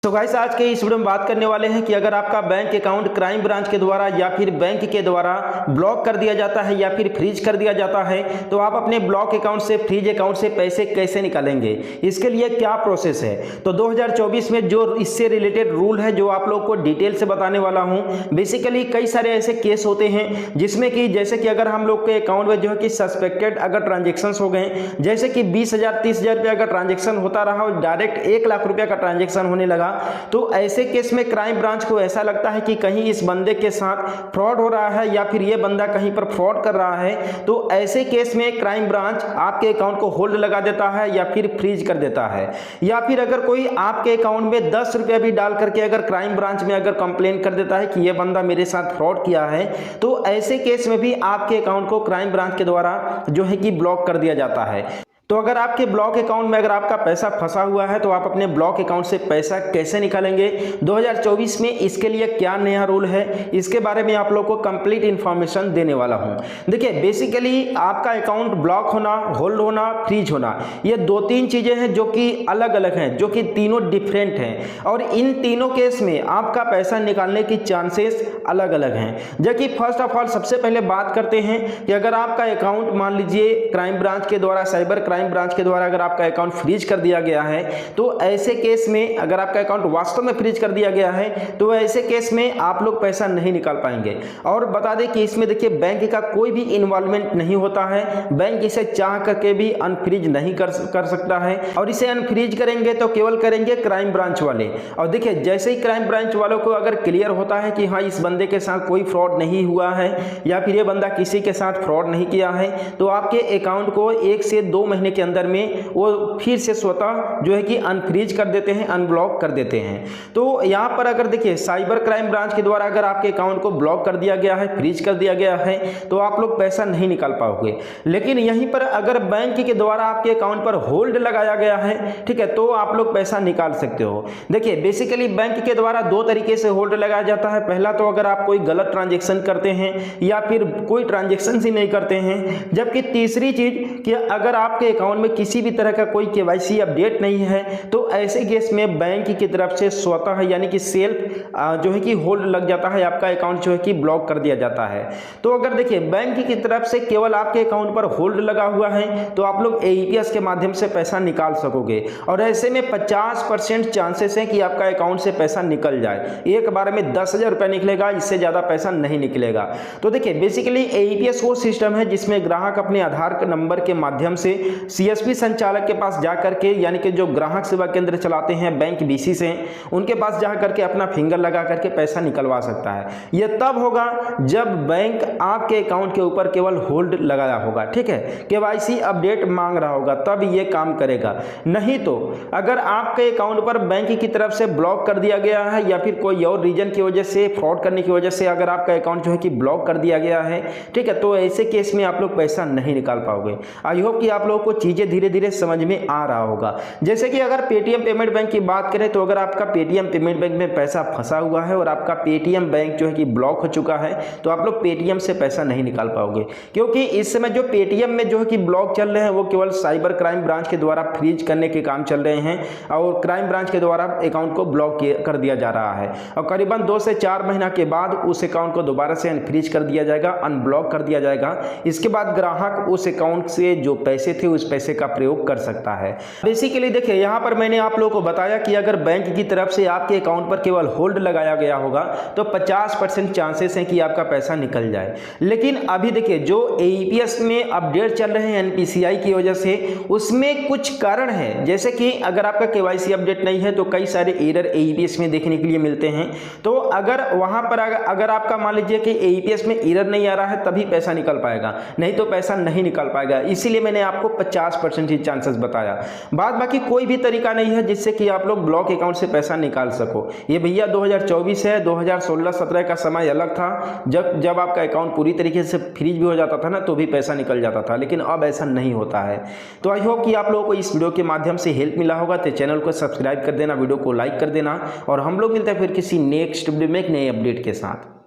तो गाइस आज के इस वीडियो में बात करने वाले हैं कि अगर आपका बैंक अकाउंट क्राइम ब्रांच के द्वारा या फिर बैंक के द्वारा ब्लॉक कर दिया जाता है या फिर फ्रीज कर दिया जाता है तो आप अपने ब्लॉक अकाउंट से फ्रीज अकाउंट से पैसे कैसे निकालेंगे, इसके लिए क्या प्रोसेस है। तो 2024 में जो इससे रिलेटेड रूल है जो आप लोग को डिटेल से बताने वाला हूँ। बेसिकली कई सारे ऐसे केस होते हैं जिसमें कि जैसे कि अगर हम लोग के अकाउंट में जो है कि सस्पेक्टेड अगर ट्रांजेक्शन हो गए, जैसे कि 20,000 30,000 रुपये अगर ट्रांजेक्शन होता रहा और डायरेक्ट 1 लाख रुपये का ट्रांजेक्शन होने लगा, तो ऐसे केस में क्राइम ब्रांच को ऐसा लगता है कि कहीं इस बंदे के साथ फ्रॉड हो रहा है या फिर ये बंदा कहीं पर फ्रॉड कर रहा है। तो ऐसे केस में क्राइम ब्रांच आपके अकाउंट को होल्ड लगा देता है या फिर फ्रीज कर देता है। या फिर अगर कोई आपके अकाउंट में 10 रुपये भी डाल करके अगर क्राइम ब्रांच में अगर कंप्लेन कर देता है कि ये बंदा मेरे साथ फ्रॉड किया है, तो ऐसे केस में भी आपके अकाउंट को क्राइम ब्रांच के द्वारा जो है कि ब्लॉक कर दिया जाता है। तो अगर आपके ब्लॉक अकाउंट में अगर आपका पैसा फंसा हुआ है तो आप अपने ब्लॉक अकाउंट से पैसा कैसे निकालेंगे, 2024 में इसके लिए क्या नया रूल है, इसके बारे में आप लोग को कंप्लीट इंफॉर्मेशन देने वाला हूं। देखिए बेसिकली आपका अकाउंट ब्लॉक होना, होल्ड होना, फ्रीज होना, ये 2-3 चीजें हैं जो कि अलग अलग हैं, जो कि तीनों डिफरेंट हैं और इन तीनों केस में आपका पैसा निकालने की चांसेस अलग अलग हैं। जबकि फर्स्ट ऑफ ऑल सबसे पहले बात करते हैं कि अगर आपका अकाउंट मान लीजिए क्राइम ब्रांच के द्वारा, साइबर क्राइम ब्रांच के द्वारा अगर आपका अकाउंट फ्रीज कर दिया गया है, तो ऐसे केस में अगर आपका अकाउंट वास्तव में फ्रीज कर दिया गया है तो ऐसे केस में आप लोग पैसा नहीं निकाल पाएंगे। और बता दें कि इसमें देखिए बैंक का कोई भी इन्वॉल्वमेंट नहीं होता है, बैंक इसे चाह करके भी अनफ्रीज नहीं कर सकता है और इसे अनफ्रीज करेंगे तो केवल करेंगे क्राइम ब्रांच वाले। और देखिए जैसे ही क्राइम ब्रांच वालों को अगर क्लियर होता है कि हाँ इस बंदे के साथ कोई फ्रॉड नहीं हुआ है या फिर ये बंदा किसी के साथ फ्रॉड नहीं किया है, तो आपके अकाउंट को 1 से 2 महीने के अंदर में वो फिर से स्वतः जो है कि अनफ्रीज कर देते हैं, अनब्लॉक कर देते हैं। तो यहां पर अगर देखिए साइबर क्राइम ब्रांच के द्वारा अगर आपके अकाउंट को ब्लॉक कर दिया गया है, फ्रीज कर दिया गया है, तो आप लोग पैसा नहीं निकाल पाओगे। लेकिन यहीं पर अगर बैंक के द्वारा आपके अकाउंट पर होल्ड लगाया गया है, ठीक है, तो आप लोग पैसा निकाल सकते हो। देखिए बेसिकली बैंक के द्वारा 2 तरीके से होल्ड लगाया जाता है। पहला तो अगर आप कोई गलत ट्रांजेक्शन करते हैं या फिर कोई ट्रांजेक्शन ही नहीं करते हैं। जबकि तीसरी चीज कि अगर आपके अकाउंट में किसी भी तरह का कोई केवाईसी अपडेट नहीं है, तो ऐसे केस में बैंक की तरफ से स्वतः यानी कि सेल्फ जो है कि होल्ड लग जाता है, आपका अकाउंट जो है कि ब्लॉक कर दिया जाता है। तो अगर देखिए बैंक की तरफ से केवल आपके अकाउंट पर होल्ड लगा हुआ है तो आप लोग एईपीएस के माध्यम से पैसा निकाल सकोगे और ऐसे में 50% चांसेस है कि आपका अकाउंट से पैसा निकल जाए। एक बार में 10,000 रुपये निकलेगा, इससे ज्यादा पैसा नहीं निकलेगा। तो देखिए बेसिकली एईपीएस वो सिस्टम है जिसमें ग्राहक अपने आधार नंबर के माध्यम से सीएसपी संचालक के पास जाकर के, यानी कि जो ग्राहक सेवा केंद्र चलाते हैं बैंक बीसी से, उनके पास जाकर के अपना फिंगर लगा करके पैसा निकलवा सकता है। यह तब होगा जब बैंक आपके अकाउंट के ऊपर केवल होल्ड लगाया होगा, ठीक है, केवाईसी अपडेट मांग रहा होगा, तब ये काम करेगा। नहीं तो अगर आपके अकाउंट पर बैंक की तरफ से ब्लॉक कर दिया गया है या फिर कोई और रीजन की वजह से, फ्रॉड करने की वजह से अगर आपका अकाउंट जो है कि ब्लॉक कर दिया गया है, ठीक है, तो ऐसे केस में आप लोग पैसा नहीं निकाल पाओगे। आई होप कि आप लोगों को चीजें धीरे धीरे समझ में आ रहा होगा। जैसे कि अगर पेटीएम पेमेंट बैंक की बात करें तो अगर आपका पेटीएम पेमेंट बैंक में पैसा फंसा हुआ है और आपका पेटीएम बैंक जो है कि ब्लॉक हो चुका है, तो आप लोग पेटीएम से पैसा नहीं निकाल पाओगे, क्योंकि इस समय जो पेटीएम में जो है कि ब्लॉक चल रहे हैं वो केवल साइबर क्राइम ब्रांच के द्वारा फ्रीज करने के काम चल रहे हैं और क्राइम ब्रांच के द्वारा अकाउंट को ब्लॉक कर दिया जा रहा है और करीबन 2 से 4 महीना के बाद उस अकाउंट को दोबारा से अनफ्रीज कर दिया जाएगा, अनब्लॉक कर दिया जाएगा। इसके बाद ग्राहक उस अकाउंट से जो पैसे थे उस पैसे का प्रयोग कर सकता है। बेसिकली देखिए यहाँ पर मैंने आप लोगों को बताया कि अगर बैंक की तरफ से आपके अकाउंट पर केवल होल्ड लगाया गया होगा तो 50% चांसेस हैं कि आपका पैसा निकल जाए। लेकिन अभी देखिए जो एईपीएस में अपडेट चल रहे हैं एनपीसीआई की वजह से, उसमें कुछ कारण है। जैसे कि अगर आपका केवाईसी अपडेट नहीं है तो कई सारे एरर एईपीएस में देखने के लिए मिलते हैं। तो अगर वहां पर अगर आपका मान लीजिए कि एईपीएस में एरर नहीं आ रहा है तभी पैसा निकल पाएगा, नहीं तो पैसा नहीं निकल पाएगा। इसीलिए मैंने आपको 50% ही चांसेस बताया। बाद बाकी कोई भी तरीका नहीं है जिससे कि आप लोग ब्लॉक अकाउंट से पैसा निकाल सको। ये भैया 2024 है, 2016-17 का समय अलग था जब आपका अकाउंट पूरी तरीके से फ्रीज भी हो जाता था ना तो भी पैसा निकल जाता था, लेकिन अब ऐसा नहीं होता है। तो आई होप कि आप लोगों को इस वीडियो के माध्यम से हेल्प मिला होगा। तो चैनल को सब्सक्राइब कर देना, वीडियो को लाइक कर देना और हम लोग मिलते हैं फिर किसी नेक्स्ट वीडियो में एक नए अपडेट के साथ।